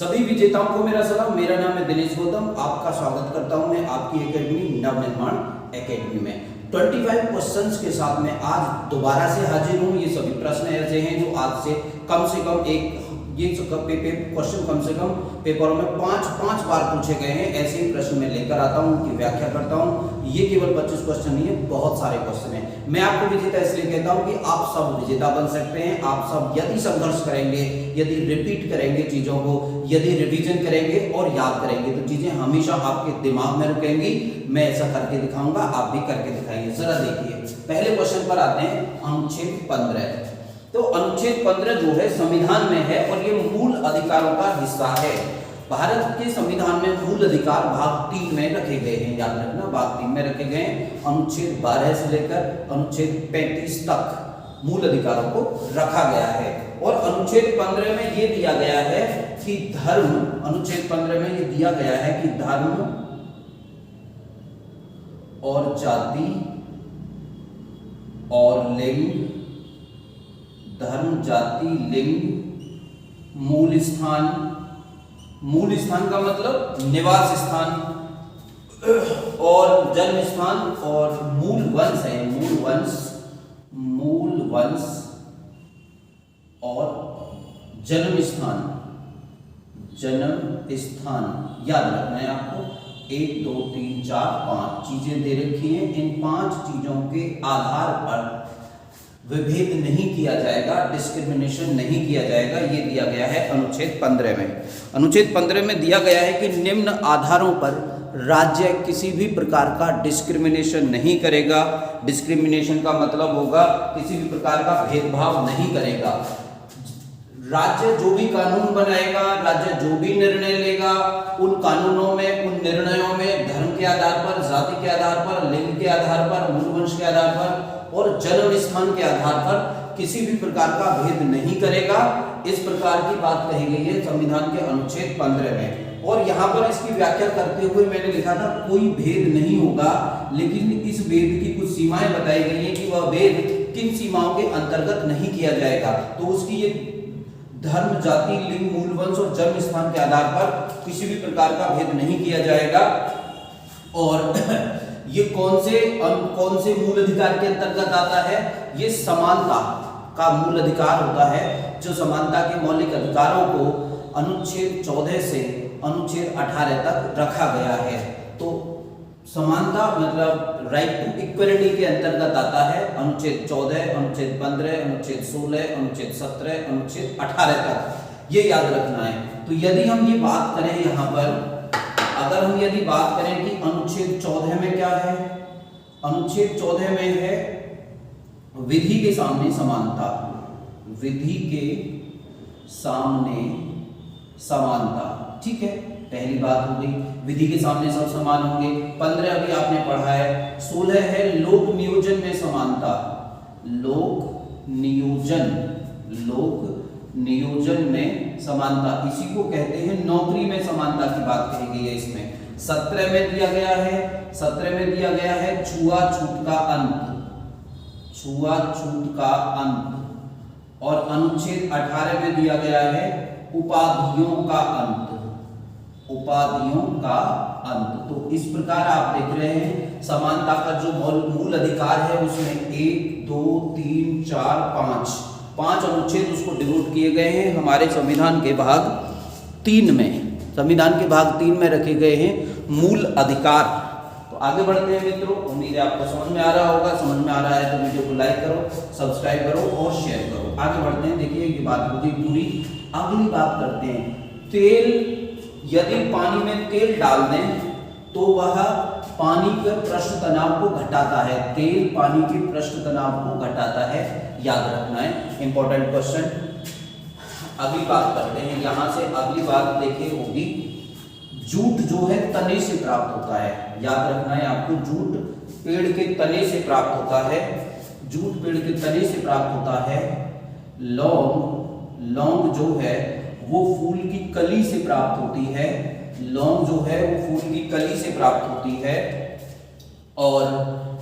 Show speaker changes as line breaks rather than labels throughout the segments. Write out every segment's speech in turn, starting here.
सभी विजेताओं को मेरा सलाम। मेरा नाम है दिनेश गौतम। आपका स्वागत करता हूं मैं आपकी एकेडमी नवनिर्माण एकेडमी में। 25 क्वेश्चंस के साथ में आज दोबारा से हाजिर हूं। ये सभी प्रश्न ऐसे हैं जो आज से कम एक ये क्वेश्चन कम से कम पेपरों में 5 बार पूछे गए हैं। ऐसे ही प्रश्न मैं लेकर आता हूं, उनकी व्याख्या करता हूं। ये केवल 25 क्वेश्चन नहीं है, बहुत सारे क्वेश्चन हैं। मैं आपको विजेता इसलिए कहता हूं कि आप सब विजेता बन सकते हैं। आप सब यदि संघर्ष करेंगे, यदि रिपीट करेंगे चीजों को, यदि रिवीजन करेंगे और याद करेंगे तो चीजें हमेशा आपके दिमाग में रुकेंगी। मैं ऐसा करके दिखाऊंगा, आप भी करके दिखाइए। जरा देखिए, पहले क्वेश्चन पर आते हैं। अनुच्छेद 15। तो अनुच्छेद 15 जो है संविधान में है और ये मूल अधिकारों का हिस्सा है। भारत के संविधान में मूल अधिकार भाग 3 में रखे गए हैं। याद रखना, भाग 3 में रखे गए हैं। अनुच्छेद 12 से लेकर अनुच्छेद 35 तक मूल अधिकारों को रखा गया है। और अनुच्छेद 15 में ये दिया गया है कि धर्म, अनुच्छेद 15 में ये दिया गया है कि धर्म और जाति और लिंग, धर्म, जाति, लिंग, मूल स्थान का मतलब निवास स्थान और जन्म स्थान और मूल वंश है। मूल वंश और जन्म स्थान याद रखना है आपको। 1 2 3 4 5 चीजें दे रखी हैं। इन 5 चीजों के आधार पर विभेद नहीं किया जाएगा, डिस्क्रिमिनेशन नहीं किया जाएगा। ये दिया गया है अनुच्छेद 15 में। अनुच्छेद 15 में दिया गया है कि निम्न आधारों पर राज्य किसी भी प्रकार का डिस्क्रिमिनेशन नहीं करेगा। डिस्क्रिमिनेशन का मतलब होगा किसी भी प्रकार का भेदभाव नहीं करेगा। राज्य जो भी कानून बनाएगा, राज्य जो भी निर्णय लेगा, उन कानूनों में, उन निर्णयों में धर्म के आधार पर, जाति के आधार पर, लिंग के आधार पर, मूल वंश के आधार पर और जन्म स्थान के आधार पर किसी भी प्रकार का भेद नहीं करेगा। इस प्रकार की बात कही गई है संविधान के अनुच्छेद 15 में। और यहाँ पर इसकी व्याख्या करते हुए मैंने लिखा था कोई भेद नहीं होगा, लेकिन इस भेद की कुछ सीमाएं बताई गई हैं कि वह भेद किन सीमाओं के अंतर्गत नहीं किया जाएगा। तो उसकी ये धर्म, जाति, लिंग, मूल वंश और जन्म स्थान के आधार पर किसी भी प्रकार का भेद नहीं किया जाएगा। और ये कौन से मूल अधिकार के अंतर्गत आता है? ये समानता का मूल अधिकार होता है, जो समानता के मौलिक अधिकारों को अनुच्छेद 14 से अनुच्छेद 18 तक रखा गया है। तो समानता मतलब राइट टू इक्वलिटी के अंतर्गत आता है अनुच्छेद 14, अनुच्छेद 15, अनुच्छेद 16, अनुच्छेद 17, अनुच्छेद 18 तक। ये याद रखना है। तो यदि हम ये बात करें यहाँ पर, अगर हम यदि बात करें कि अनुच्छेद 14 में क्या है, अनुच्छेद 14 में है विधि के सामने समानता। विधि के सामने समानता, ठीक है, पहली बात हो गई। विधि के सामने सब समान होंगे। 15 अभी आपने पढ़ा है। 16 है लोक नियोजन में समानता। लोक नियोजन में समानता, इसी को कहते हैं नौकरी में समानता की बात कही गई है इसमें। 17 में दिया गया है छुआछूत का अंत। और अनुच्छेद 18 में दिया गया है उपाधियों का अंत। तो इस प्रकार आप देख रहे हैं समानता का जो मूल अधिकार है उसमें 1 2 3 4 5 अनुच्छेद उसको डिवोट किए गए हैं हमारे संविधान के भाग 3 में। संविधान के भाग 3 में रखे गए हैं मूल अधिकार। तो आगे बढ़ते हैं मित्रों। उम्मीद है आपको समझ में आ रहा होगा। समझ में आ रहा है तो वीडियो को लाइक करो, सब्सक्राइब करो और शेयर करो। आगे बढ़ते हैं। देखिए ये बात होगी पूरी। अगली बात करते हैं तेल। यदि पानी में तेल डाल दें तो वह पानी के पृष्ठ तनाव को घटाता है। तेल पानी के पृष्ठ तनाव को घटाता है, याद रखना है। Important question. अगली बात करते हैं। यहां से अगली बात देखिए होगी जूट जो है तने से प्राप्त होता है। याद रखना है आपको, जूट पेड़ के तने से प्राप्त होता है। जूट पेड़ के तने से प्राप्त होता है। लौंग जो है वो फूल की कली से प्राप्त होती है। लौंग जो है वो फूल की कली से प्राप्त होती है। और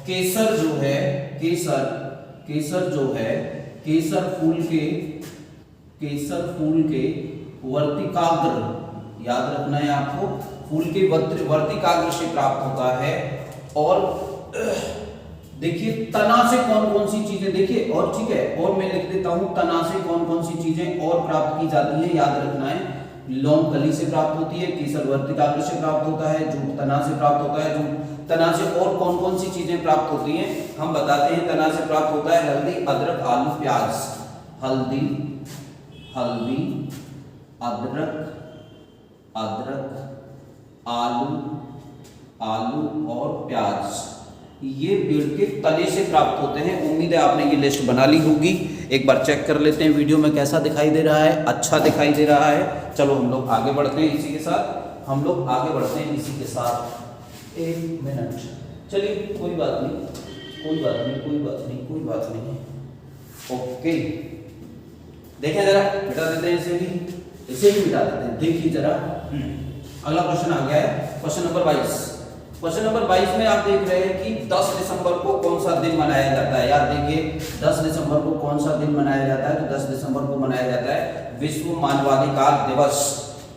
केसर जो है, केसर जो है केसर फूल के वर्तिकाग्र याद रखना है आपको। फूल के वर्तिकाग्र से प्राप्त होता है। और देखिए तना से कौन कौन सी चीजें, देखिए और ठीक है, और मैं लिख देता हूं तना से कौन कौन सी चीजें और प्राप्त की जाती है, याद रखना है। लौंग कली से प्राप्त होती है, केसर वर्तिकाग्र से प्राप्त होता है, जूट तना से प्राप्त होता है। जूट तना से और कौन कौन सी चीजें प्राप्त होती हैं हम बताते हैं। तना से प्राप्त होता है हल्दी, अदरक, आलू, प्याज। हल्दी, अदरक, आलू और प्याज, ये पेड़ के तने से प्राप्त होते हैं। उम्मीद है आपने ये लिस्ट बना ली होगी। एक बार चेक कर लेते हैं वीडियो में कैसा दिखाई दे रहा है, अच्छा दिखाई दे रहा है। चलो हम लोग आगे बढ़ते हैं इसी के साथ, एक मिनट, चलिए कोई बात नहीं। ओके, देखें जरा, मिटा देते हैं इसे भी मिटा देते हैं। देखिए जरा, अगला क्वेश्चन आ गया है, क्वेश्चन नंबर 22। क्वेश्चन नंबर 22 में आप देख रहे हैं कि 10 दिसंबर को कौन सा दिन मनाया जाता है। यार देखिए 10 दिसंबर को कौन सा दिन मनाया जाता है, तो 10 दिसंबर को मनाया जाता है विश्व मानवाधिकार दिवस।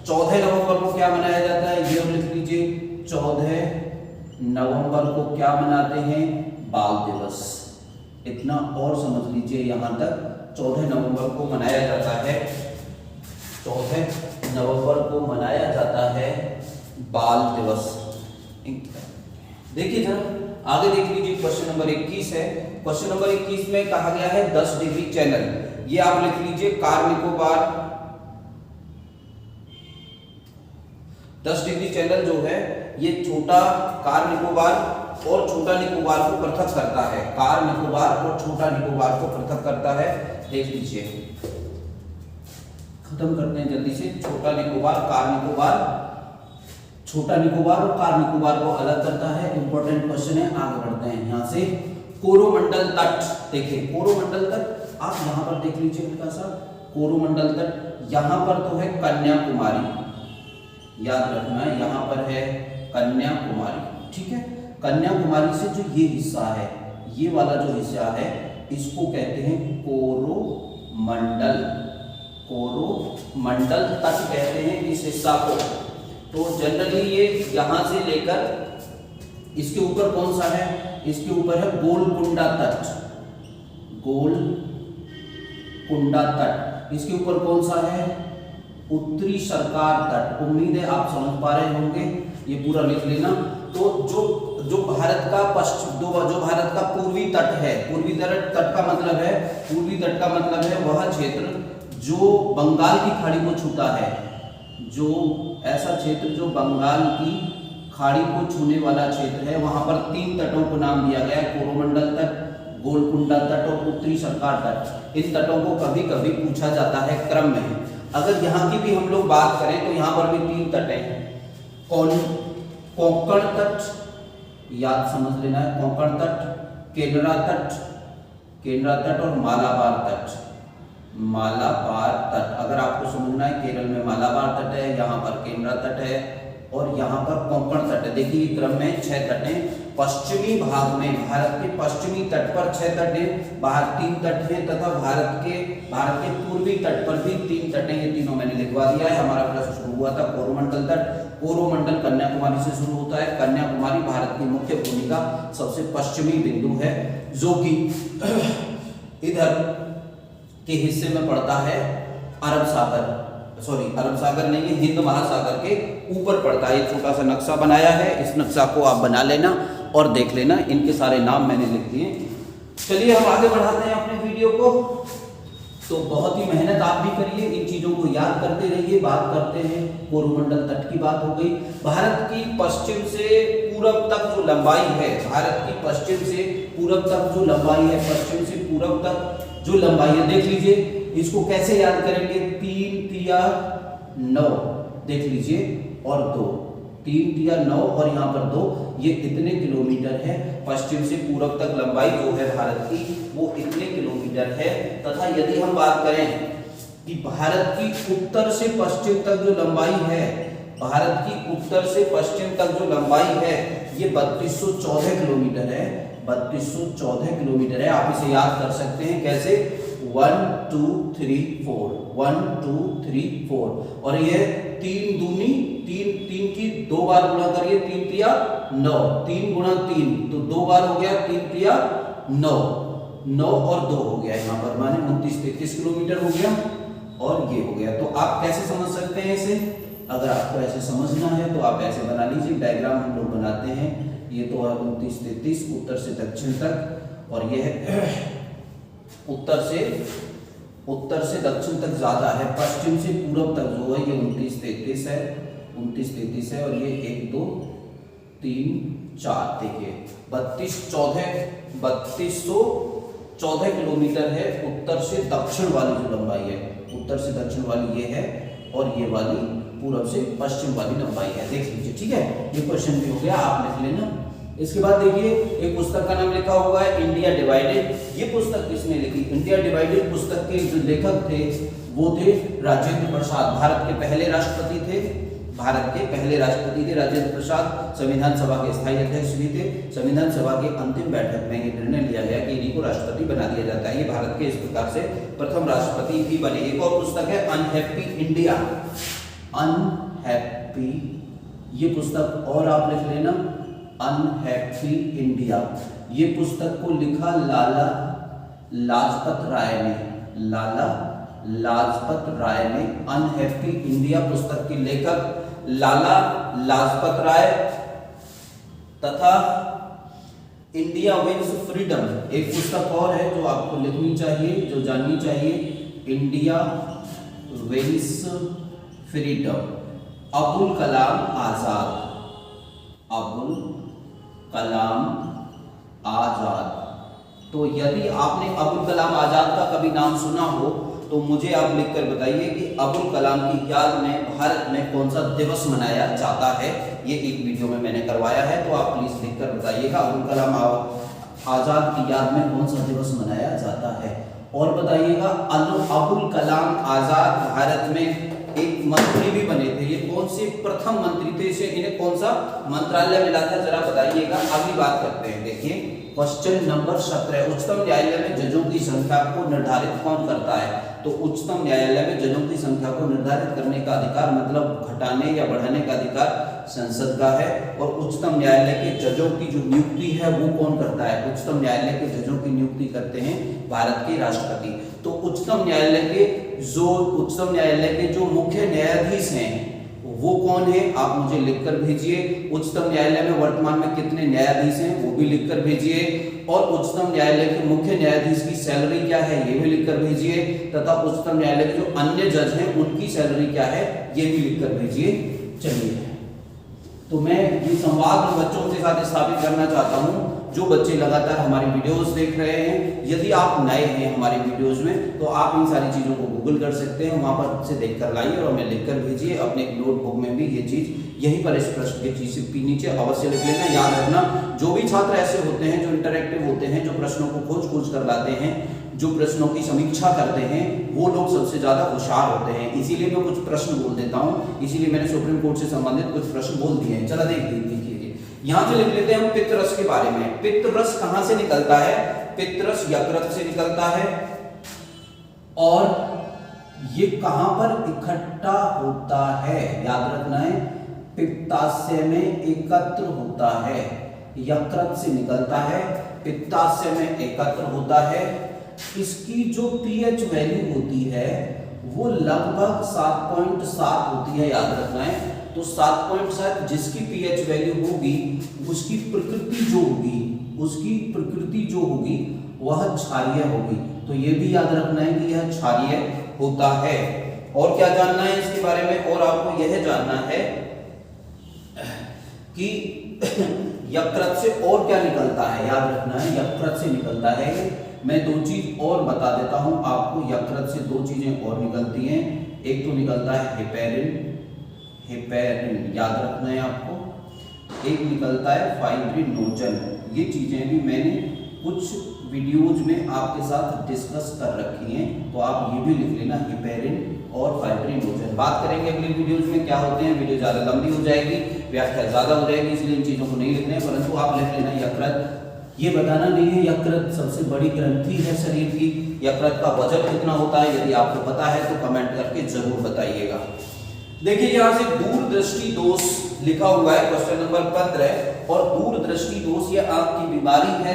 14 नवंबर को क्या मनाया जाता है, ये लिख लीजिए। 14 नवंबर को क्या मनाते हैं, बाल दिवस। इतना और समझ लीजिए यहाँ तक। 14 नवंबर को मनाया जाता है, 14 नवंबर को मनाया जाता है बाल दिवस। देखिए जरा आगे देख लीजिए, क्वेश्चन नंबर 21 है। क्वेश्चन नंबर 21 में कहा गया है 10 डिग्री चैनल, ये आप लिख लीजिए। कार निकोबार, 10 डिग्री चैनल जो है ये छोटा कार निकोबार और छोटा निकोबार को पृथक करता है। कार निकोबार और छोटा निकोबार को पृथक करता है, देख लीजिए। खत्म करते हैं जल्दी से। छोटा निकोबार, कार निकोबार, छोटा निकोबार और कार निकोबार को अलग करता है। इंपॉर्टेंट क्वेश्चन है, आगे बढ़ते हैं यहाँ से। कोरोमंडल तट, देखिए कोरोमंडल तट आप यहाँ पर देख लीजिए हल्का सा। कोरोमंडल तट यहाँ पर तो है कन्याकुमारी, याद रखना है, यहाँ पर है कन्याकुमारी, ठीक है। कन्याकुमारी से जो ये हिस्सा है, ये वाला जो हिस्सा है, इसको कहते हैं कोरोमंडल। कोरोमंडल तट कहते हैं इस हिस्सा को। तो जनरली ये यहां से लेकर इसके ऊपर कौन सा है, इसके ऊपर है गोलकुंडा तट। गोलकुंडा तट, इसके ऊपर कौन सा है, उत्तरी सरकार तट। उम्मीद है आप समझ पा रहे होंगे, ये पूरा लिख लेना। तो जो भारत का जो भारत का पूर्वी तट है, पूर्वी तट का मतलब है, पूर्वी तट का मतलब है वह क्षेत्र जो बंगाल की खाड़ी को छूता है, जो ऐसा क्षेत्र जो बंगाल की खाड़ी को छूने वाला क्षेत्र है। वहां पर 3 तटों को नाम दिया गया है, कोरोमंडल तट, गोलकुंडा तट और उत्तरी सरकार तट। इन तटों को कभी कभी पूछा जाता है क्रम में। अगर यहाँ की भी हम लोग बात करें तो यहाँ पर भी 3 तट हैं। कोंकण तट, याद समझ लेना है, कोंकण तट, केनरा तट और मालाबार तट। मालाबार तट, अगर आपको समझना है, केरल में मालाबार तट है, यहाँ पर केनरा तट है और यहाँ पर कोंकण तट है। देखिए क्रम में 6 तट हैं। पश्चिमी भाग में, भारत के पश्चिमी तट पर 6 तट हैं, बाहर 3 तट हैं तथा भारत के पूर्वी तट पर भी 3 तट हैं। ये तीनों मैंने लिखवा दिया है। हमारा प्रश्न शुरू हुआ था कोरोमंडल तट। कोरोमंडल कन्याकुमारी से शुरू होता है। कन्याकुमारी भारत की मुख्य भूमि का सबसे पश्चिमी बिंदु है, जो कि इधर के हिस्से में पड़ता है अरब सागर नहीं है, हिंद महासागर के ऊपर पड़ता है। एक छोटा सा नक्शा बनाया है, इस नक्शा को आप बना लेना और देख लेना। इनके सारे नाम मैंने लिख दिए। चलिए हम आगे बढ़ाते हैं अपने वीडियो को। तो बहुत ही मेहनत आप भी करिए, इन चीजों को याद करते रहिए। बात करते हैं, कोरोमंडल तट की बात हो गई। भारत की पश्चिम से पूरब तक जो लंबाई है, भारत की पश्चिम से पूरब तक जो लंबाई है, पश्चिम से पूरब तक जो लंबाई है, देख लीजिए इसको कैसे याद करेंगे। 3 तिया 9, देख लीजिए, और 2, 3 तिया 9 और यहाँ पर 2, ये इतने किलोमीटर है। पश्चिम से पूरब तक लंबाई जो है भारत की, वो इतने किलोमीटर है। तथा यदि हम बात करें कि भारत की उत्तर से पश्चिम तक जो लंबाई है, भारत की उत्तर से पश्चिम तक जो लंबाई है, ये 3214 किलोमीटर है। 3214 किलोमीटर है। आप इसे याद कर सकते हैं कैसे, 1 2 3 4 1 2 3 4 और ये 3 दूनी 3 की 2 बार गुणा करिए, 3 तिया 9, 3 गुणा 3 तो 2 बार हो गया, 3 तिया 9, 9 और 2 हो गया यहाँ पर, माने 29-33 किलोमीटर हो गया और ये हो गया। तो आप कैसे समझ सकते हैं इसे? अगर आपको ऐसे समझना है तो आप ऐसे बना लीजिए, डायग्राम हम लोग बनाते हैं। ये तो है 29-33 उत्तर से दक्षिण तक, और ये है उत्तर से दक्षिण तक ज्यादा है, पश्चिम से पूर्व तक जो है ये 29-33 है, 29-33 है, और ये 1 2 3 4 देखिए 3214 किलोमीटर है उत्तर से दक्षिण वाली जो लंबाई है, उत्तर से दक्षिण वाली ये है, और ये वाली पूर्व से पश्चिम वाली लंबाई है, देख लीजिए। ठीक है, ये क्वेश्चन भी हो गया, आप लिख लेना। इसके बाद देखिए एक पुस्तक का नाम लिखा हुआ है इंडिया डिवाइडेड। ये पुस्तक किसने लिखी? इंडिया डिवाइडेड पुस्तक के जो लेखक थे वो थे राजेंद्र प्रसाद, भारत के पहले राष्ट्रपति थे, राजेंद्र प्रसाद। संविधान सभा के स्थायी अध्यक्ष भी थे। संविधान सभा के अंतिम बैठक में ये निर्णय लिया गया कि इन्हीं को राष्ट्रपति बना दिया जाता है। ये भारत के इस प्रकार से प्रथम राष्ट्रपति भी बने। एक और पुस्तक है अनहैप्पी इंडिया, अनहैप्पी, ये पुस्तक और आप लिख लेना, अनहैप्पी इंडिया। ये पुस्तक को लिखा लाला लाजपत राय ने, लाला लाजपत राय ने। अनहैप्पी इंडिया पुस्तक के लेखक लाला लाजपत राय तथा इंडिया विंस फ्रीडम, एक पुस्तक और है जो आपको लिखनी चाहिए, जो जाननी चाहिए, India wins freedom, Abul Kalam Azad, Abul Kalam Azad. तो यदि आपने अबुल कलाम आजाद का कभी नाम सुना हो तो मुझे आप लिखकर बताइए कि अबुल कलाम की याद में भारत में कौन सा दिवस मनाया जाता है। ये एक वीडियो में मैंने करवाया है, तो आप प्लीज लिखकर बताइएगा अबुल कलाम आजाद की याद में कौन सा दिवस मनाया जाता है। और बताइएगा अबुल कलाम आजाद भारत में एक मंत्री भी बने थे, ये कौन से प्रथम मंत्री थे, इसे इन्हें कौन सा मंत्रालय मिला था, जरा बताइएगा। अगली बात करते हैं, देखिए क्वेश्चन नंबर 17, उच्चतम न्यायालय में जजों की संख्या को निर्धारित कौन करता है? तो उच्चतम न्यायालय में जजों की संख्या को निर्धारित करने का अधिकार, मतलब घटाने या बढ़ाने का अधिकार संसद का है। और उच्चतम न्यायालय के जजों की जो नियुक्ति है वो कौन करता है? उच्चतम न्यायालय के जजों की नियुक्ति करते हैं भारत के राष्ट्रपति। तो उच्चतम न्यायालय के जो मुख्य न्यायाधीश हैं वो कौन है, आप मुझे लिखकर भेजिए। उच्चतम न्यायालय में वर्तमान में कितने न्यायाधीश हैं वो भी लिखकर भेजिए, और उच्चतम न्यायालय के मुख्य न्यायाधीश की सैलरी क्या है ये भी लिखकर भेजिए, तथा उच्चतम न्यायालय के जो अन्य जज हैं उनकी सैलरी क्या है ये भी लिखकर भेजिए। चलिए, तो मैं ये संवाद बच्चों के साथ स्थापित करना चाहता हूँ, जो बच्चे लगातार हमारी वीडियोस देख रहे हैं। यदि आप नए हैं हमारे वीडियोस में तो आप इन सारी चीज़ों को गूगल कर सकते हैं, वहाँ पर से देखकर लाइए और हमें लिखकर भेजिए। अपने नोटबुक में भी ये चीज़ यहीं पर इस प्रश्न के चीज नीचे अवश्य लिख लेना। याद रखना, जो भी छात्र ऐसे होते हैं जो इंटरैक्टिव होते हैं, जो प्रश्नों को खोज कर लाते हैं, जो प्रश्नों की समीक्षा करते हैं, वो लोग सबसे ज्यादा होशियार होते हैं। इसीलिए मैं कुछ प्रश्न बोल देता हूँ, इसीलिए मैंने सुप्रीम कोर्ट से संबंधित कुछ प्रश्न बोल दिए हैं। चला देखिए, यहाँ से लिख लेते हैं हम पित्तरस के बारे में। पित्तरस कहाँ से निकलता है? पित्तरस यकृत से निकलता है, और ये कहां पर इकट्ठा होता है? याद रखना है, पित्ताशय में एकत्र होता है, यकृत से निकलता है, पित्ताशय में एकत्र होता है। इसकी जो पीएच वैल्यू होती है वो लगभग 7.7 होती है, याद रखना है। तो 7.7 जिसकी पीएच वैल्यू होगी उसकी प्रकृति जो होगी वह क्षारीय होगी। तो ये भी याद रखना है कि यह क्षारीय होता है। और क्या जानना है इसके बारे में? और आपको यह जानना है कि यकृत से और क्या निकलता है। याद रखना है, यकृत से निकलता है। मैं दो चीज और बता देता हूं आपको, यकृत से दो चीजें और निकलती हैं। एक तो निकलता है हेपेरिन, याद रखना है आपको। एक निकलता है फाइब्रिनोजन। ये चीजें भी मैंने कुछ वीडियोज में आपके साथ डिस्कस कर रखी हैं, तो आप ये भी लिख लेना, हेपेरिन और फाइब्रिनोजन। बात करेंगे अगली वीडियोज में क्या होते हैं। वीडियो ज़्यादा लंबी हो जाएगी, व्याख्या ज़्यादा हो जाएगी, इसलिए इन चीज़ों को नहीं लिखना है, परंतु आप लिख लेना यकृत ये बताना नहीं है यकृत सबसे बड़ी ग्रंथि है शरीर की। यकृत का वजन कितना होता है, यदि आपको पता है तो कमेंट करके जरूर बताइएगा। देखिए यहाँ से दूरदृष्टि दोष लिखा हुआ है क्वेश्चन नंबर 15, और दूरदृष्टि दोष ये आंख की बीमारी है।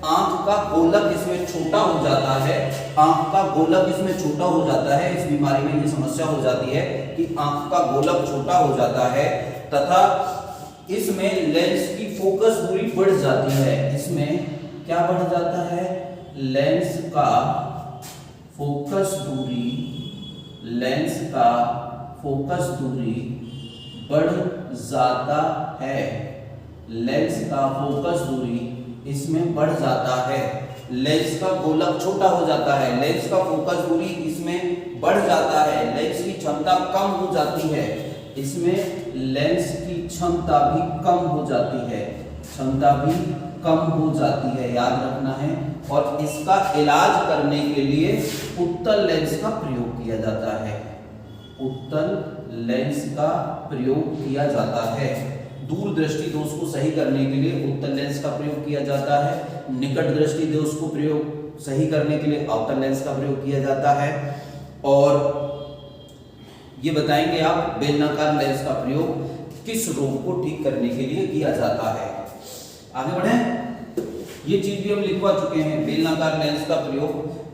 आंख का गोलक इसमें छोटा हो जाता है, आंख का गोलक इसमें छोटा हो जाता है। इस बीमारी में ये समस्या हो जाती है कि आंख का गोलक छोटा हो जाता है तथा इसमें लेंस की फोकस दूरी बढ़ जाती है। इसमें क्या बढ़ जाता है, लेंस का फोकस दूरी, लेंस का फोकस दूरी बढ़ जाता है। लेंस का फोकस दूरी इसमें बढ़ जाता है। लेंस का गोलक छोटा हो जाता है, लेंस का फोकस दूरी इसमें बढ़ जाता है, लेंस की क्षमता कम हो जाती है। इसमें लेंस की क्षमता भी कम हो जाती है, क्षमता भी कम हो जाती है, याद रखना है। और इसका इलाज करने के लिए उत्तल लेंस का प्रयोग किया जाता है, उत्तल लेंस का प्रयोग किया जाता है। दूरदृष्टि दोष को सही करने के लिए उत्तल लेंस का प्रयोग किया जाता है। निकट दृष्टि दोष को प्रयोग सही करने के लिए अवतल लेंस का प्रयोग किया जाता है। और ये बताएंगे आप बेलनाकार लेंस का प्रयोग किस रोग को ठीक करने के लिए किया जाता है। आगे बढ़ें, ये चीज भी हम लिखवा चुके हैं। बेलनाकार लेंस का प्रयोग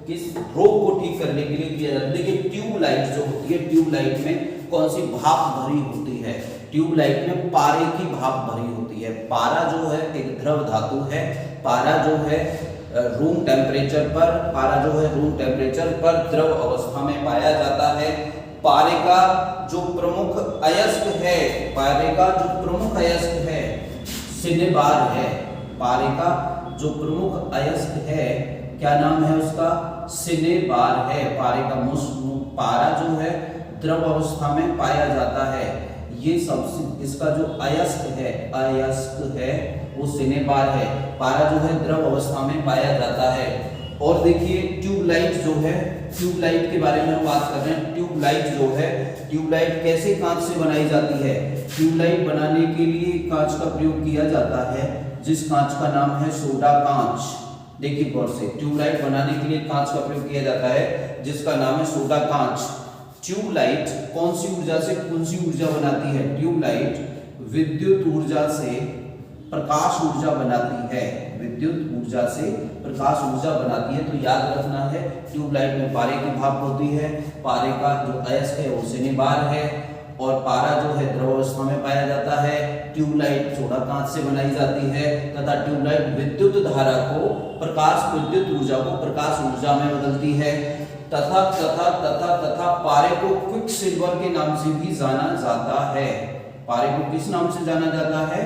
किस रोग को ठीक करने के लिए किया जाता है। देखिए ट्यूबलाइट जो होती है, ट्यूबलाइट में कौन सी भाप भरी होती है, ट्यूबलाइट में पारे की भाप भरी होती है। पारा जो है एक द्रव धातु है, पारा जो है रूम टेम्परेचर पर, पारा जो है रूम टेम्परेचर पर द्रव अवस्था में पाया जाता है। पारे का जो प्रमुख अयस्क है, पारे का जो प्रमुख अयस्क है सिनेबार है। पारे का जो प्रमुख अयस्क है क्या नाम है उसका, सिनेबार है। पारे का पारा जो है द्रव अवस्था में पाया जाता है। ये सबसे इसका जो अयस्क है वो सिनेबार है। पारा जो है द्रव अवस्था में पाया जाता है। और देखिए ट्यूबलाइट जो है, ट्यूबलाइट के बारे में हम बात कर रहे हैं। ट्यूबलाइट जो है, ट्यूबलाइट कैसे कांच से बनाई जाती है। ट्यूबलाइट बनाने के लिए कांच का प्रयोग किया जाता है जिस कांच का नाम है सोडा कांच। देखिए गौर से, ट्यूबलाइट बनाने के लिए कांच का प्रयोग किया जाता है जिसका नाम है सोडा कांच। ट्यूबलाइट कौन सी ऊर्जा से कौन सी ऊर्जा बनाती है, ट्यूबलाइट विद्युत ऊर्जा से प्रकाश ऊर्जा बनाती है, विद्युत ऊर्जा से प्रकाश ऊर्जा बनाती है। तो याद रखना है ट्यूबलाइट में पारे की भाप होती है, पारे का जो अयस्क है वो सिनेबार है, और पारा जो है द्रव अवस्था में पाया जाता है। ट्यूबलाइट सोडा कांच से बनाई जाती है तथा ट्यूबलाइट विद्युत धारा को विद्युत ऊर्जा को प्रकाश ऊर्जा में बदलती है। तथा तथा तथा तथा पारे को क्विक सिल्वर के नाम से भी जाना जाता है। पारे को किस नाम से जाना जाता है,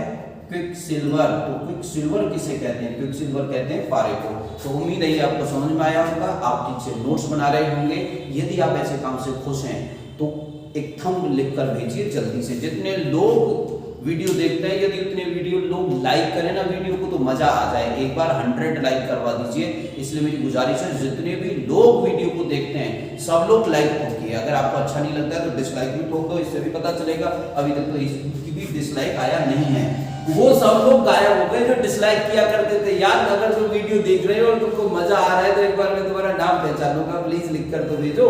क्विक सिल्वर। तो क्विक सिल्वर किसे कहते हैं, क्विक सिल्वर कहते हैं पारे को। तो उम्मीद है आपको समझ में आया होगा, आप ठीक से नोट्स बना रहे होंगे। यदि आप ऐसे काम से खुश हैं तो एक थंब लिखकर भेजिए जल्दी से। जितने लोग वीडियो देखते हैं, यदि उतने वीडियो लोग लाइक करें ना वीडियो को तो मजा आ जाए। एक बार 100 लाइक करवा दीजिए। इसलिए मेरी गुजारिश है जितने भी लोग वीडियो को देखते हैं सब लोग लाइक ठोकिए। अगर आपको अच्छा नहीं लगता है तो डिसलाइक भी ठोक दो, इससे भी पता चलेगा। अभी तक तो इसकी भी डिसलाइक आया नहीं है। वो सब लोग गायब हो गए जो डिसलाइक किया करते थे। यार अगर तुम वीडियो देख रहे हो और तुमको मजा आ रहा है तो एक बार मैं तुम्हारा नाम पहचान लूंगा, प्लीज लिख कर तो भेजो।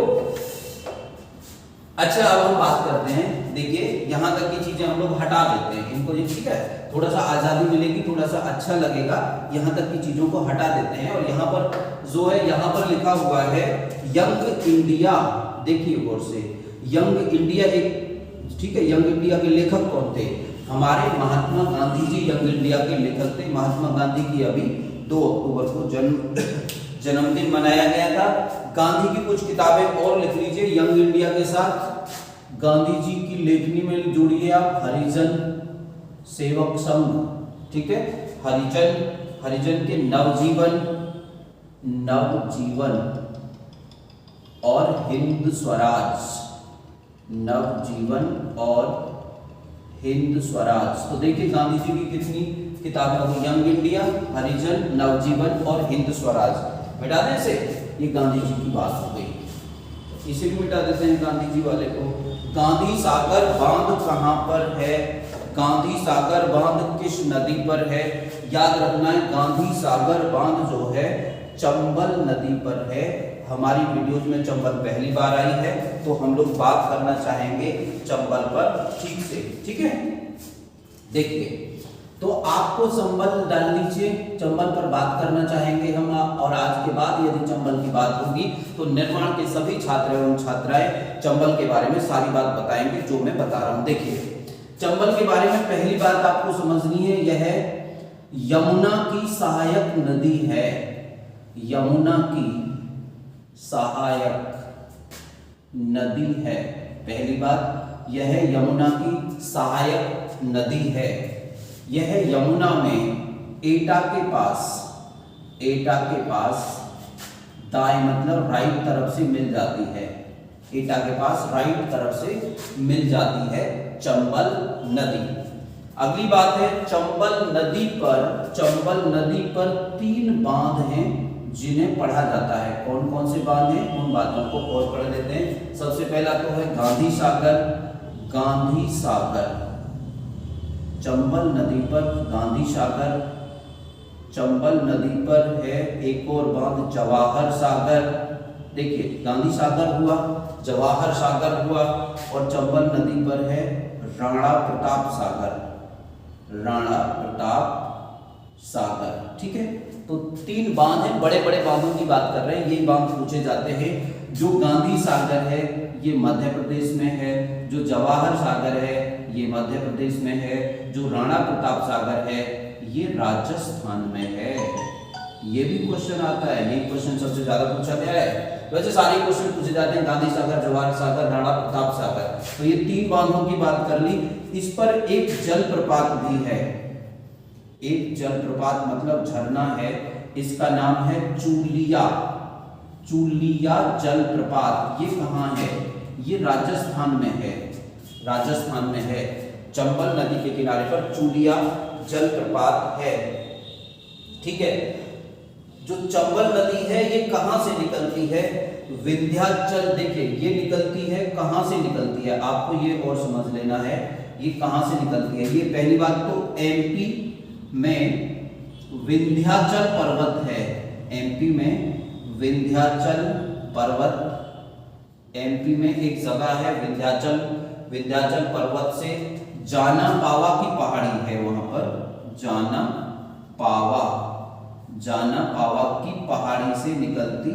अच्छा अब हम बात करते हैं। देखिए यहाँ तक की चीजें हम लोग हटा देते हैं इनको, ये ठीक है, थोड़ा सा आजादी मिलेगी, थोड़ा सा अच्छा लगेगा। यहाँ तक की चीजों को हटा देते हैं। और यहाँ पर जो है, यहाँ पर लिखा हुआ है यंग इंडिया। देखिए गौर से, यंग इंडिया एक, ठीक है, यंग इंडिया के लेखक कौन थे, हमारे महात्मा गांधी जी यंग इंडिया के लेखक थे। महात्मा गांधी की अभी 2 अक्टूबर को जन्मदिन मनाया गया था। गांधी की कुछ किताबें और लिख लीजिए यंग इंडिया के साथ। गांधी जी की लेखनी में जोड़िए आप हरिजन सेवक संघ, ठीक है, हरिजन के नवजीवन और हिंद स्वराज, नवजीवन और हिंद स्वराज। तो देखिए गांधी जी की कितनी किताबें होगी, यंग इंडिया, हरिजन, नवजीवन और हिंद स्वराज। मिटा दें इसे, ये गांधी जी की बात हो गई। इसे भी मिटा देते हैं गांधी जी वाले को। गांधी सागर बांध कहां पर है, गांधी सागर बांध किस नदी पर है? याद रखना है, गांधी सागर बांध जो है चंबल नदी पर है। हमारी वीडियोज में चंबल पहली बार आई है, तो हम लोग बात करना चाहेंगे चंबल पर ठीक से, ठीक है। देखिए, तो आपको चंबल डाल लीजिए, चंबल पर बात करना चाहेंगे हम, और आज के बाद यदि चंबल की बात होगी तो निर्माण के सभी छात्र एवं छात्राएं चंबल के बारे में सारी बात बताएंगे जो मैं बता रहा हूं। देखिए, चंबल के बारे में पहली बात आपको समझनी है, यह यमुना की सहायक नदी है। यमुना की सहायक नदी है। पहली बात, यह यमुना की सहायक नदी है। यह यमुना में एटा के पास दाएं मतलब राइट तरफ से मिल जाती है। एटा के पास राइट तरफ से मिल जाती है चंबल नदी। अगली बात है, चंबल नदी पर 3 बांध हैं जिन्हें पढ़ा जाता है। कौन कौन से बांध हैं, उन बातों को और पढ़ लेते हैं। सबसे पहला तो है गांधी सागर। चंबल नदी पर गांधी सागर। चंबल नदी पर है एक और बांध जवाहर सागर। देखिए, गांधी सागर हुआ, जवाहर सागर हुआ, और चंबल नदी पर है राणा प्रताप सागर। ठीक है, तो 3 बांध हैं, बड़े बड़े बांधों की बात कर रहे हैं। ये बांध पूछे जाते हैं। जो गांधी सागर है ये मध्य प्रदेश में है, जो जवाहर सागर है ये मध्य प्रदेश में है, जो राणा प्रताप सागर है ये राजस्थान में है। ये भी क्वेश्चन आता है, ये क्वेश्चन सबसे ज्यादा पूछा गया है। वैसे सारे क्वेश्चन पूछे जाते हैं, गांधी सागर, जवाहर सागर, राणा प्रताप सागर। तो ये 3 बांधों की बात कर ली। इस पर एक जलप्रपात भी है। एक जलप्रपात मतलब झरना है, इसका नाम है चूलिया जलप्रपात। ये कहाँ है? ये राजस्थान में है। चंबल नदी के किनारे पर चूलिया जलप्रपात है। ठीक है, जो चंबल नदी है ये कहां से निकलती है? विंध्याचल। देखिए, ये निकलती है, कहां से निकलती है आपको ये और समझ लेना है, ये कहां से निकलती है। ये पहली बात तो एमपी में विंध्याचल पर्वत है। एमपी में विंध्याचल पर्वत, एमपी में एक जगह है विंध्याचल पर्वत से जाना पावा की पहाड़ी है, वहां पर जाना पावा की पहाड़ी से निकलती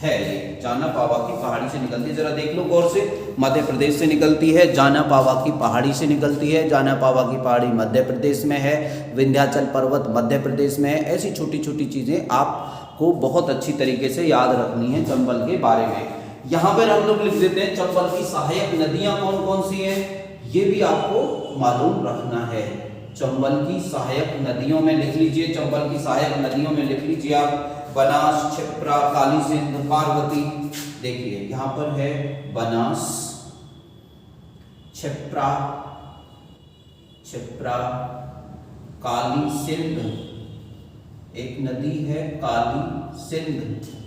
है। ये जाना पावा की पहाड़ी से निकलती है, जरा देख लो गौर से। मध्य प्रदेश से निकलती है, जाना पावा की पहाड़ी से निकलती है। जाना पावा की पहाड़ी मध्य प्रदेश में है, विंध्याचल पर्वत मध्य प्रदेश में है। ऐसी छोटी छोटी चीजें आपको बहुत अच्छी तरीके से याद रखनी है चंबल के बारे में। यहाँ पर हम लोग लिख देते हैं चंबल की सहायक नदियां कौन कौन सी हैं, ये भी आपको मालूम रखना है। चंबल की सहायक नदियों में लिख लीजिए, चंबल की सहायक नदियों में लिख लीजिए आप बनास, क्षिप्रा, काली सिंध, पार्वती। देखिए, यहाँ पर है बनास, क्षिप्रा, काली सिंध, एक नदी है काली सिंध।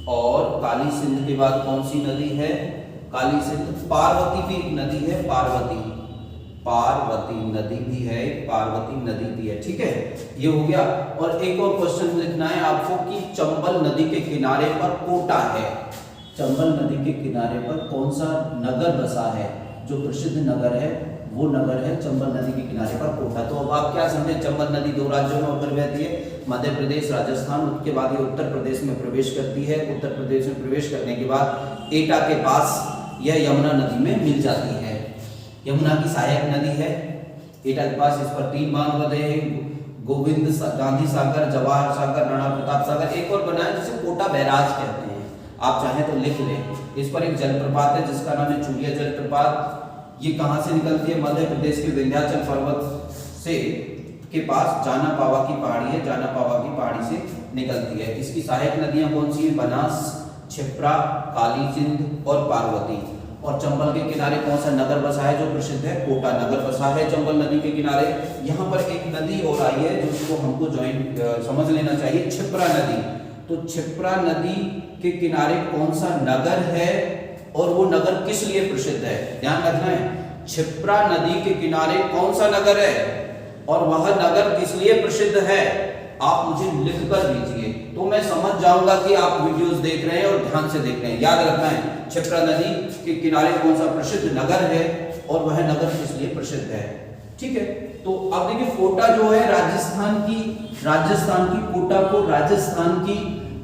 और काली सिंध के बाद कौन सी नदी है? काली सिंध। पार्वती भी एक नदी है, पार्वती नदी भी है, पार्वती नदी भी है। ठीक है, ये हो गया। और एक और क्वेश्चन लिखना है आपको कि चंबल नदी के किनारे पर कोटा है। चंबल नदी के किनारे पर कौन सा नगर बसा है? जो प्रसिद्ध नगर है वो नगर है चंबल नदी के किनारे पर कोटा। तो अब आप क्या समझे, चंबल नदी 2 राज्यों में होकर बहती है, मध्य प्रदेश, राजस्थान। उसके बाद ये उत्तर प्रदेश में प्रवेश करती है। उत्तर प्रदेश में प्रवेश करने के बाद एटा के पास यह यमुना नदी में मिल जाती है। यमुना की सहायक नदी है, एटा के पास। इस पर 3 बांध बने हैं, गोविंद गांधी सागर, जवाहर सागर, राणा प्रताप सागर। एक और बना है जिसे कोटा बैराज कहते हैं, आप चाहें तो लिख लें। इस पर एक जलप्रपात है जिसका नाम है चूलिया जलप्रपात। ये कहां से निकलती है? मध्य प्रदेश के विंध्याचल पर्वत से के पास जाना पावा की पहाड़ी है, जाना पावा की पहाड़ी से निकलती है। इसकी सहायक नदियां कौन सी है? बनास, क्षिप्रा, काली सिंध और पार्वती। और चंबल के किनारे कौन सा नगर बसा है जो प्रसिद्ध है? कोटा नगर बसा है चंबल नदी के किनारे। यहाँ पर एक नदी और आई है जिसको हमको समझ लेना चाहिए, क्षिप्रा नदी। तो क्षिप्रा नदी के किनारे कौन सा नगर है और वो नगर किस लिए प्रसिद्ध है? ध्यान रखना है, क्षिप्रा नदी के किनारे कौन सा नगर है और वह नगर किस लिए प्रसिद्ध है? आप मुझे लिख कर दीजिए तो मैं समझ जाऊंगा कि आप वीडियोस देख रहे हैं और ध्यान से देख रहे हैं। याद रखना है, क्षिप्रा नदी के किनारे कौन सा प्रसिद्ध नगर है और वह नगर किस लिए प्रसिद्ध है। ठीक है, तो अब देखिए कोटा जो है राजस्थान की कोटा को राजस्थान की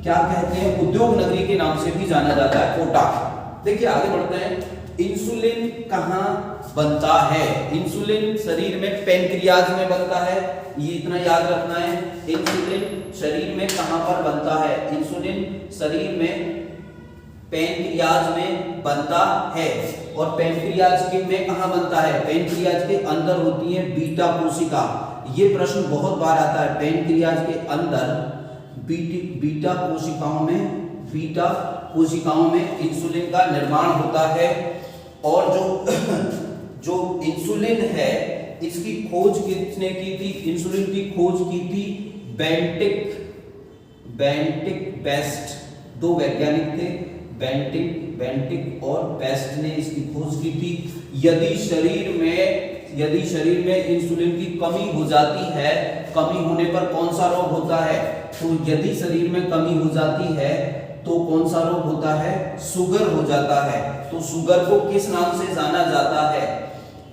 क्या कहते हैं, उद्योग नगरी के नाम से भी जाना जाता है, कोटा। देखिए आगे बढ़ते हैं। इंसुलिन कहाँ बनता है? इंसुलिन शरीर में पैंक्रियाज में बनता है, ये इतना याद रखना है। इंसुलिन शरीर में कहां पर बनता है? इंसुलिन शरीर में पैंक्रियाज में बनता है। और पैंक्रियाज के में कहां बनता है? पैंक्रियाज के अंदर होती है बीटा कोशिका। ये प्रश्न बहुत बार आता है, पैंक्रियाज के अंदर बीटा कोशिकाओं में इंसुलिन का निर्माण होता है। और जो इंसुलिन है इसकी खोज किसने की थी? इंसुलिन की खोज की थी बेंटिक बेस्ट, दो वैज्ञानिक थे, बेंटिक और बेस्ट ने इसकी खोज की थी। यदि शरीर में इंसुलिन की कमी हो जाती है, कमी होने पर कौन सा रोग होता है? तो यदि शरीर में कमी हो जाती है तो कौन सा रोग होता है? शुगर हो जाता है। तो शुगर को किस नाम से जाना जाता है?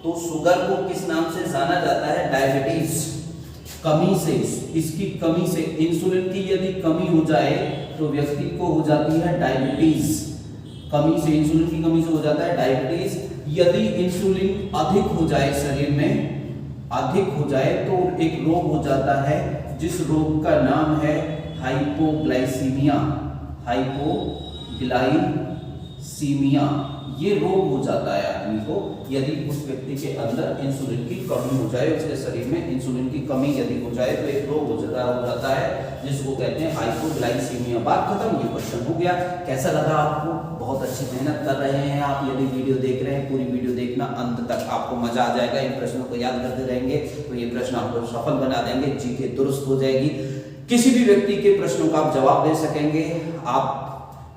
तो शुगर को किस नाम से जाना जाता है? डायबिटीज। कमी से, इसकी कमी से, इंसुलिन की यदि कमी हो जाए तो व्यक्ति को हो जाती है डायबिटीज। कमी से, इंसुलिन की कमी से हो जाता है डायबिटीज। यदि इंसुलिन अधिक हो जाए, शरीर में अधिक हो जाए तो एक रोग हो जाता है जिस रोग का नाम है हाइपोग्लाइसीमिया। ये रोग हो जाता है आदमी को यदि उस व्यक्ति के अंदर इंसुलिन की कमी हो जाए, उसके शरीर में इंसुलिन की कमी यदि हो जाए तो एक रोग हो जाता है जिसको कहते हैं हाइपोग्लाइसीमिया। बात खत्म, ये क्वेश्चन हो गया। कैसा लगा आपको? बहुत अच्छी मेहनत कर रहे हैं आप। यदि वीडियो देख रहे हैं, पूरी वीडियो देखना, अंत तक आपको मजा आ जाएगा। इन प्रश्नों को याद करते रहेंगे तो ये प्रश्न आपको सफल बना देंगे, जीके दुरुस्त हो जाएगी। किसी भी व्यक्ति के प्रश्नों का आप जवाब दे सकेंगे, आप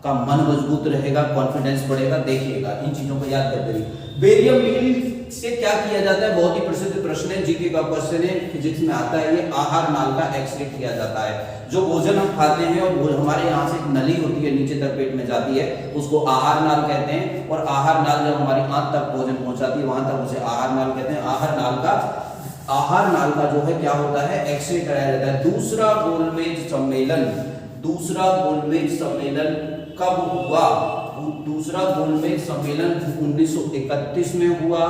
का मन मजबूत रहेगा, कॉन्फिडेंस बढ़ेगा। देखिएगा, इन चीजों को याद करते रहिए। बेरियम मील से क्या किया जाता है? बहुत ही प्रसिद्ध प्रश्न है, जीके का क्वेश्चन है, फिजिक्स में आता है। ये आहार नाल का एक्सरे किया जाता है। जो भोजन हम खाते हैं और हमारे यहाँ से एक नली होती है, नीचे तक पेट में जाती है, उसको आहार नाल कहते हैं। और आहार नाल जब हमारी आंत तक भोजन पहुंचाती है, वहां तक उसे आहार नाल कहते हैं। आहार नाल का जो है क्या होता है? एक्सरे कराया जाता है। दूसरा गोलमेज सम्मेलन कब हुआ? दूसरा गोलमेज सम्मेलन 1931 में हुआ।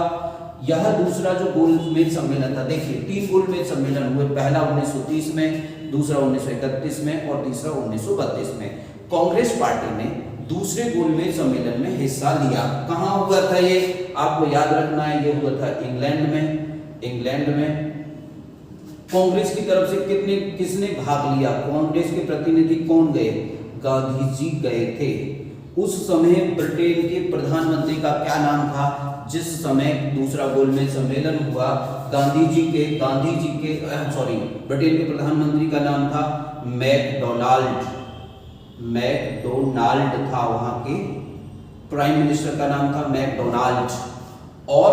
यह दूसरा जो गोलमेज सम्मेलन था, देखिए 3 गोलमेज सम्मेलन हुए, पहला 1930 में, दूसरा 1931 में और तीसरा 1932 में। कांग्रेस पार्टी ने दूसरे गोलमेज सम्मेलन में हिस्सा लिया। कहां हुआ था ये? आपको याद रखना है, ये हुआ था इंग्लैंड में। कांग्रेस की तरफ से किसने भाग लिया? कांग्रेस के प्रतिनिधि कौन गए? गांधी जी गए थे। उस समय ब्रिटेन के प्रधानमंत्री का क्या नाम था? जिस समय दूसरा गोलमेज सम्मेलन हुआ, ब्रिटेन के प्रधानमंत्री का नाम था मैकडोनाल्ड था। वहां के प्राइम मिनिस्टर का नाम था मैकडोनाल्ड। और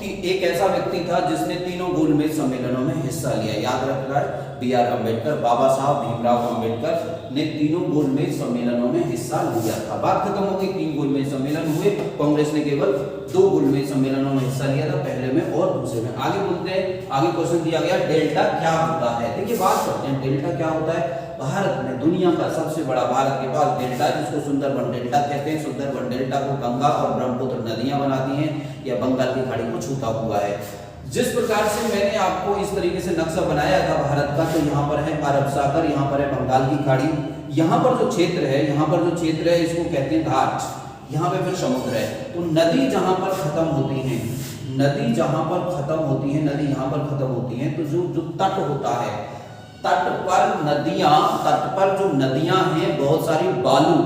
एक ऐसा व्यक्ति था जिसने तीनों गोलमेज सम्मेलनों में हिस्सा लिया। याद रखना है, B.R. अम्बेडकर, बाबा साहब भीमराव अम्बेडकर ने तीनों गोलमेज सम्मेलनों में हिस्सा लिया था। बात खत्म हो गई। 3 गोलमेज सम्मेलन हुए, कांग्रेस ने केवल 2 गोलमेज सम्मेलनों में हिस्सा लिया था, पहले में और दूसरे में। आगे बोलते हैं, आगे क्वेश्चन दिया गया डेल्टा क्या होता है? देखिए बात करते हैं, डेल्टा क्या होता है? भारत में दुनिया का सबसे बड़ा, भारत के पास डेल्टा, जिसको सुंदरबन डेल्टा कहते हैं। सुंदरबन डेल्टा को गंगा और ब्रह्मपुत्र नदियां बनाती हैं, या बंगाल की खाड़ी को छूता हुआ है। जिस प्रकार से मैंने आपको इस तरीके से नक्शा बनाया था भारत का, तो यहाँ पर है अरब सागर, यहाँ पर है बंगाल की खाड़ी, यहाँ पर जो क्षेत्र है इसको कहते हैं घाट, यहाँ पे फिर समुद्र है। तो नदी जहाँ पर खत्म होती है, नदी यहाँ पर खत्म होती है, तो जो तट होता है, तट पर जो नदियां हैं, बहुत सारी बालू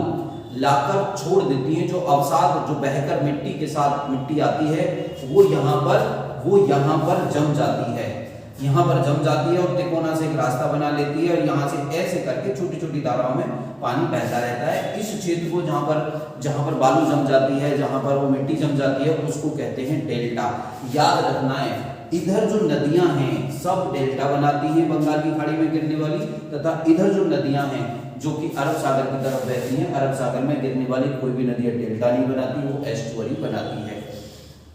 लाकर छोड़ देती हैं। जो अवसाद, जो बहकर मिट्टी के साथ मिट्टी आती है, वो यहाँ पर जम जाती है। यहाँ पर जम जाती है और तिकोना से एक रास्ता बना लेती है और यहाँ से ऐसे करके छोटी छोटी धाराओं में पानी बहता रहता है। इस क्षेत्र को जहाँ पर बालू जम जाती है, जहाँ पर वो मिट्टी जम जाती है, उसको कहते हैं डेल्टा। याद रखना है, इधर जो नदियां हैं सब डेल्टा बनाती हैं बंगाल की खाड़ी में गिरने वाली, तथा इधर जो नदियां हैं जो कि अरब सागर की तरफ बहती हैं, अरब सागर में गिरने वाली कोई भी नदी डेल्टा नहीं बनाती, वो एस्टुअरी बनाती है।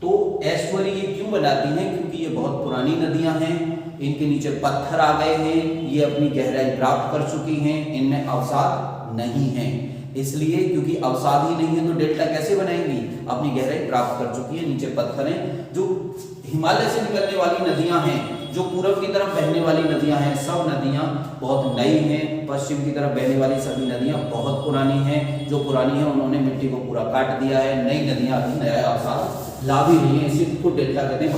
तो एस्टुअरी ये क्यों बनाती हैं? क्योंकि ये बहुत पुरानी नदियां हैं, इनके नीचे पत्थर आ गए हैं, ये अपनी गहराई प्राप्त कर चुकी हैं, इनमें अवसाद नहीं है, इसलिए क्योंकि अवसाद ही नहीं है तो डेल्टा कैसे बनाएंगी? अपनी गहराई प्राप्त कर चुकी है, नीचे पत्थर हैं। जो हिमालय से निकलने वाली नदियां हैं, जो पूर्व की तरफ बहने वाली नदियां हैं, सब नदियां बहुत नई हैं। पश्चिम की तरफ बहने वाली सभी नदियां बहुत पुरानी हैं। जो पुरानी है उन्होंने मिट्टी को पूरा काट दिया है, नई नदियां अभी नया अवसाद ला भी रही है, इसी को डेल्टा कहते हैं।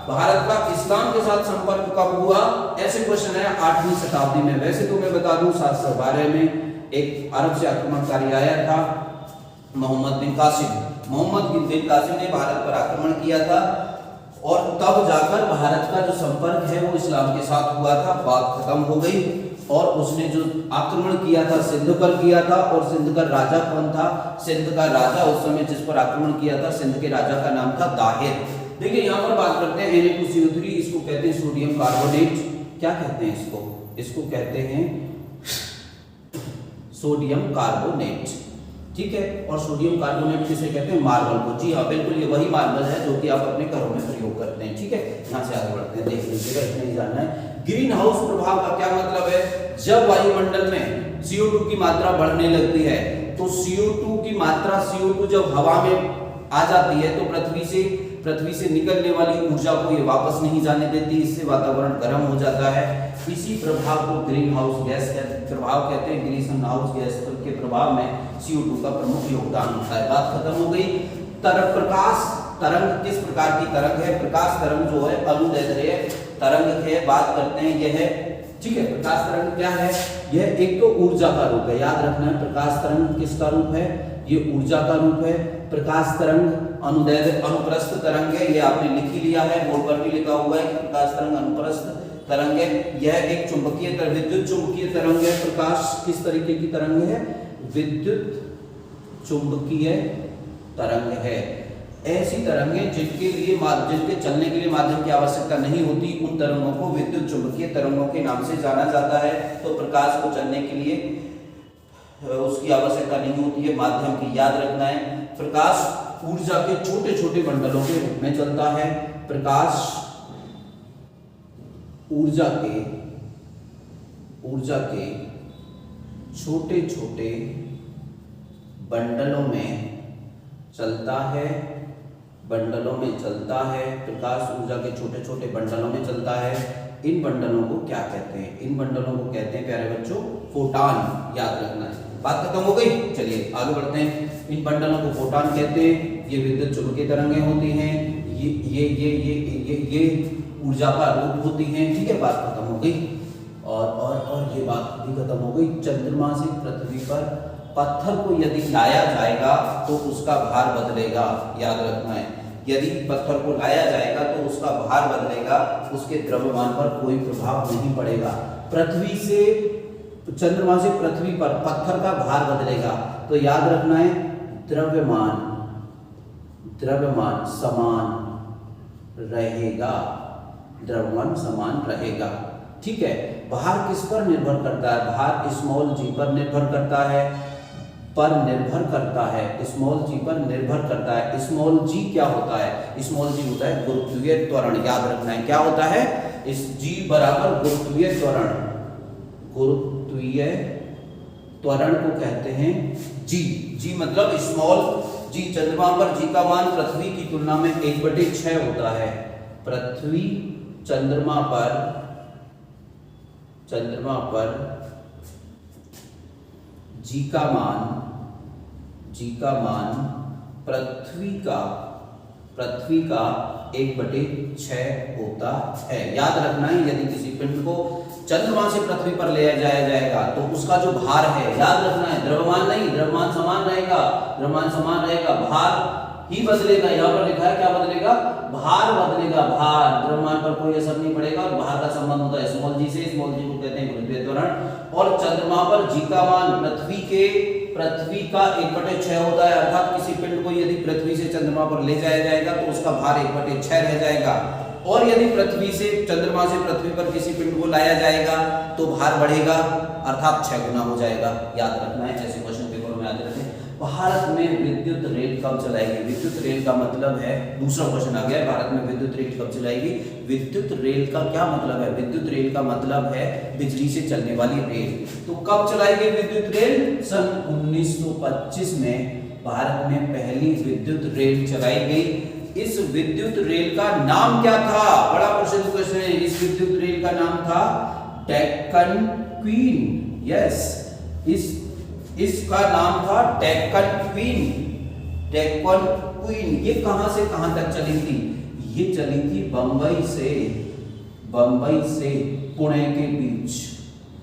भारत का इस्लाम के साथ संपर्क कब हुआ? ऐसे क्वेश्चन है 8वीं शताब्दी में। वैसे तो मैं बता दूं 712 में एक अरब से आक्रमणकारी आया था, मोहम्मद बिन कासिम ने भारत पर आक्रमण किया था और तब जाकर भारत का जो संपर्क है वो इस्लाम के साथ हुआ था। बात खत्म हो गई और उसने जो आक्रमण किया था सिंध पर किया था, और सिंध का राजा कौन था? सिंध का राजा उस समय जिस पर आक्रमण किया था, सिंध के राजा का नाम था दाहिर। देखिए यहाँ पर बात करते हैं Na2CO3, इसको कहते हैं सोडियम कार्बोनेट। क्या कहते हैं इसको? इसको कहते हैं सोडियम कार्बोनेट, ठीक है। और सोडियम कार्बोनेट किसे कहते हैं? मार्बल को। जी हाँ, बिल्कुल ये वही मार्बल है जो कि आप अपने घरों में प्रयोग करते हैं, ठीक है। यहाँ से आगे बढ़ते हैं, देख लीजिएगा, इतना ही जानना है। ग्रीन हाउस प्रभाव का क्या मतलब है? जब वायुमंडल में CO2 की मात्रा बढ़ने लगती है तो CO2 की मात्रा, CO2 जब हवा में आ जाती है तो पृथ्वी से निकलने वाली ऊर्जा को ये वापस नहीं जाने देती, इससे वातावरण गर्म हो जाता है। इसी प्रभाव को ग्रीन हाउस गैस प्रभाव कहते हैं। ग्रीन हाउस गैस के प्रभाव में CO2 का प्रमुख योगदान होता है। बात खत्म हो गई। प्रकाश तरंग किस प्रकार की तरंग है? प्रकाश तरंग जो है अनुदैर्ध्य तरंग है, बात करते हैं यह है, ठीक है। प्रकाश तरंग क्या है? यह एक तो ऊर्जा का रूप है, याद रखना है। प्रकाश तरंग किसका रूप है? ये ऊर्जा का रूप है। प्रकाश तरंग अनुदैर्ध्य अनुप्रस्थ तरंग है, ये आपने लिख ही लिया है, बोर्ड पर भी लिखा हुआ है कि प्रकाश तरंग अनुप्रस्थ तरंग है। यह एक चुंबकीय विद्युत चुंबकीय तरंग है। प्रकाश किस तरीके की तरंग है? विद्युत चुंबकीय तरंग है। ऐसी तरंगें जिनके चलने के लिए माध्यम की आवश्यकता नहीं होती, उन तरंगों को विद्युत चुंबकीय तरंगों के नाम से जाना जाता है। तो प्रकाश को चलने के लिए उसकी आवश्यकता नहीं होती है माध्यम की, याद रखना है। प्रकाश ऊर्जा के छोटे छोटे बंडलों के रूप में चलता है। प्रकाश ऊर्जा के छोटे छोटे बंडलों में चलता है, प्रकाश ऊर्जा के छोटे छोटे बंडलों में चलता है। इन बंडलों को क्या कहते हैं? इन बंडलों को कहते हैं प्यारे बच्चों फोटान, याद रखना है। बात खत्म हो गई, चलिए आगे बढ़ते हैं। इन बंडलों को फोटान कहते हैं। ये विद्युत चुंबकीय तरंगें होती हैं, ये ऊर्जा का रूप होती हैं, ठीक है। बात खत्म हो गई और ये बात भी खत्म हो गई। चंद्रमा से पृथ्वी पर पत्थर को यदि लाया जाएगा तो उसका भार बदलेगा, याद रखना है। यदि पत्थर को लाया जाएगा तो उसका भार बदलेगा, उसके द्रव्यमान पर कोई प्रभाव नहीं पड़ेगा। चंद्रमा से पृथ्वी पर पत्थर का भार बदलेगा तो याद रखना है द्रव्यमान समान रहेगा, ठीक है। भार किस पर निर्भर करता है? भार स्मॉल g पर निर्भर करता है, स्मॉल g पर निर्भर करता है। स्मॉल g क्या होता है? स्मॉल g होता है गुरुत्वीय त्वरण, याद रखना है। क्या होता है? इस g बराबर गुरुत्वीय त्वरण। गुरुत्वीय त्वरण को कहते हैं g मतलब स्मॉल g। चंद्रमा पर g का मान पृथ्वी की तुलना में 1/6 होता है। पृथ्वी चंद्रमा पर g का मान पृथ्वी का 1/6 होता है, याद रखना है। यदि किसी पिंड को चंद्रमा से पृथ्वी पर ले जाया जाएगा तो उसका जो भार है, याद रखना है, द्रव्यमान नहीं, द्रव्यमान समान रहेगा, भार ही बदलेगा, यहाँ पर लिखा है क्या बदलेगा, भार बदलेगा, भार, द्रव्यमान पर कोई असर नहीं पड़ेगा और भार का संबंध होता है स्मॉल जी से, स्मॉल जी को कहते हैं गुरुत्वीय त्वरण। और चंद्रमा पर जी का मान पृथ्वी का 1/6 होता है, अर्थात किसी पिंड को यदि पृथ्वी से चंद्रमा पर ले जाया जाएगा तो उसका भार 1/6 रह जाएगा, और यदि पृथ्वी से चंद्रमा से पृथ्वी पर किसी पिंड को लाया जाएगा तो भार बढ़ेगा, अर्थात 6 गुना हो जाएगा। याद रखना है, ऐसे क्वेश्चन पेपर में याद रखें। भारत में विद्युत रेल कब चलाएगी? विद्युत रेल का मतलब है, दूसरा क्वेश्चन आ गया है, भारत में विद्युत रेल कब चलाएगी? विद्युत रेल का क्या मतलब है? विद्युत रेल का मतलब है बिजली से चलने वाली रेल। तो कब चलाएगी विद्युत रेल? सन 1925 में भारत में पहली विद्युत रेल चलाई गई। इस विद्युत रेल का नाम क्या था? बड़ा प्रसिद्ध क्वेश्चन है। इस विद्युत रेल का नाम था डेक्कन क्वीन। यस, इसका नाम था डेक्कन क्वीन। डेक्कन क्वीन ये कहां से कहां तक चली थी? ये चली थी बंबई से पुणे के बीच,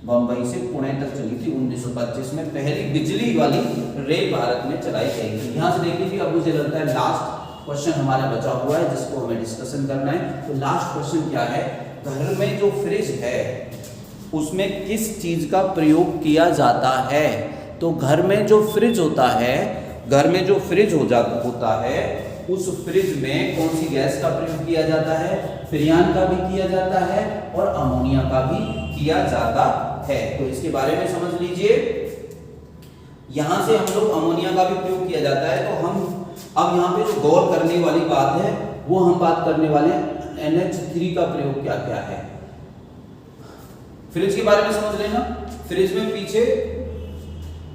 बंबई से पुणे तक चली थी। 1925 में पहली बिजली वाली रेल भारत में चलाई गई थी। यहां से देख लीजिए, अब मुझे लगता है लास्ट क्वेश्चन हमारा बचा हुआ है जिसको हमें डिस्कशन करना है। तो लास्ट क्वेश्चन क्या है? घर में जो फ्रिज है उसमें किस चीज का प्रयोग किया जाता है? तो घर में जो फ्रिज होता है, घर में जो फ्रिज होता है, उस फ्रिज में कौन सी गैस का प्रयोग किया जाता है? फ्रियान का भी किया जाता है और अमोनिया का भी किया जाता है। तो इसके बारे में समझ लीजिए। यहां से हम लोग अमोनिया का भी प्रयोग किया जाता है। तो हम अब यहाँ पे जो गौर करने वाली बात है वो हम बात करने वाले हैं NH3 का प्रयोग क्या क्या है। फ्रिज के बारे में समझ लेना। फ्रिज में पीछे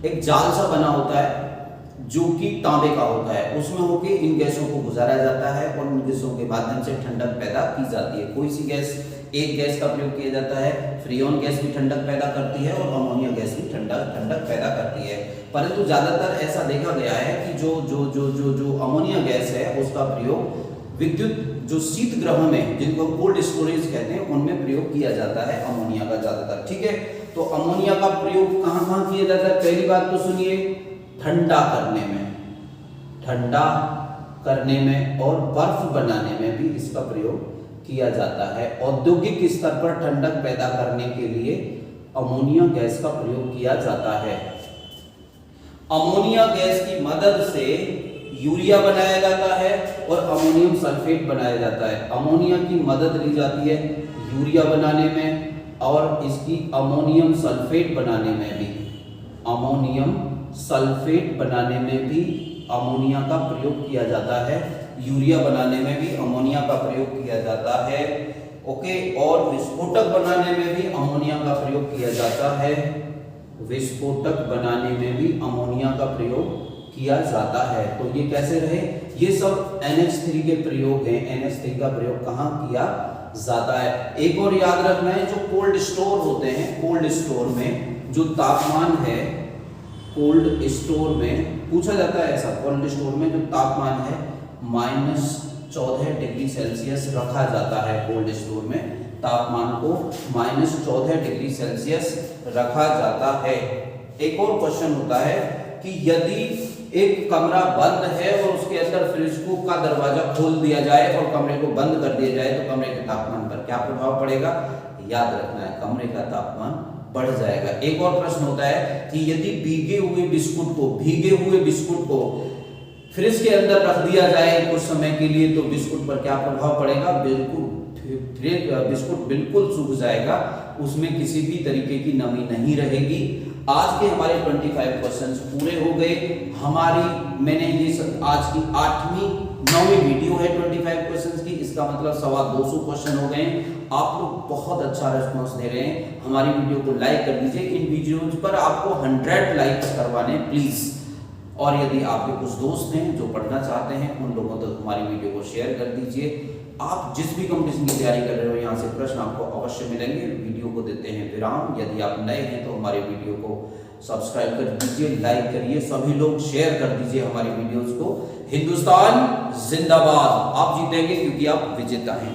एक जाल सा बना होता है जो कि तांबे का होता है, उसमें होके इन गैसों को गुजारा जाता है और उन गैसों के माध्यम से ठंडक पैदा की जाती है। कोई सी गैस, एक गैस का प्रयोग किया जाता है, फ्रीऑन गैस भी ठंडक पैदा करती है और अमोनिया गैस भी ठंडक पैदा करती है। परंतु ज्यादातर ऐसा देखा गया है कि जो अमोनिया गैस है उसका प्रयोग विद्युत जो शीत गृह में, जिनको कोल्ड स्टोरेज कहते हैं, उनमें प्रयोग किया जाता है अमोनिया का ज्यादातर। ठीक है, तो अमोनिया का प्रयोग कहां कहां किया जाता है? पहली बात तो सुनिए, ठंडा करने में और बर्फ बनाने में भी इसका प्रयोग किया जाता है। औद्योगिक स्तर पर ठंडक पैदा करने के लिए अमोनिया गैस का प्रयोग किया जाता है। अमोनिया गैस की मदद से यूरिया बनाया जाता है और अमोनियम सल्फेट बनाया जाता है। अमोनिया की मदद ली जाती है यूरिया बनाने में और इसकी अमोनियम सल्फेट बनाने में भी, अमोनियम सल्फेट बनाने में भी अमोनिया का प्रयोग किया जाता है। यूरिया बनाने में भी अमोनिया का प्रयोग किया जाता है। ओके, और विस्फोटक बनाने में भी अमोनिया का प्रयोग किया जाता है। विस्फोटक बनाने में भी अमोनिया का प्रयोग किया जाता है। तो ये कैसे रहे? ये सब NH3 के प्रयोग हैं। NH3 का प्रयोग कहाँ किया जाता है? एक और याद रखना है, जो कोल्ड स्टोर होते हैं, कोल्ड स्टोर में जो तापमान है, कोल्ड स्टोर में पूछा जाता है ऐसा, कोल्ड स्टोर में जो तापमान है -14 डिग्री सेल्सियस रखा जाता है। कोल्ड स्टोर में तापमान को -14 डिग्री सेल्सियस रखा जाता है। एक और क्वेश्चन होता है कि यदि एक कमरा बंद है और उसके अंदर फ्रिज का दरवाजा खोल दिया जाए और कमरे को बंद कर दिया जाए तो कमरे के तापमान पर क्या प्रभाव पड़ेगा? याद रखना है, कमरे का तापमान बढ़ जाएगा। एक और प्रश्न होता है कि यदि भीगे हुए बिस्कुट को फ्रिज के अंदर रख दिया जाए कुछ समय के लिए तो बिस्कुट पर क्या प्रभाव पड़ेगा? बिस्कुट बिल्कुल सूख जाएगा, उसमें किसी भी तरीके की नमी नहीं रहेगी। आज के हमारे 25 क्वेश्चंस पूरे हो गए। मैंने ये सब आज की 9वीं वीडियो है 25 क्वेश्चंस की, इसका मतलब 225 क्वेश्चन हो गए। आप लोग बहुत अच्छा रिस्पॉन्स दे रहे हैं। हमारी वीडियो को लाइक कर दीजिए। इन वीडियोज पर आपको 100 लाइक्स करवाने प्लीज। और यदि आपके कुछ दोस्त हैं जो पढ़ना चाहते हैं, उन लोगों तक हमारी वीडियो को शेयर कर दीजिए। आप जिस भी कंपटीशन की तैयारी कर रहे हो, यहाँ से प्रश्न आपको अवश्य मिलेंगे। वीडियो को देते हैं विराम। यदि आप नए हैं तो हमारी वीडियो को सब्सक्राइब कर दीजिए, लाइक करिए, सभी लोग शेयर कर दीजिए हमारी वीडियोस को। हिंदुस्तान जिंदाबाद। आप जीतेंगे क्योंकि आप विजेता हैं।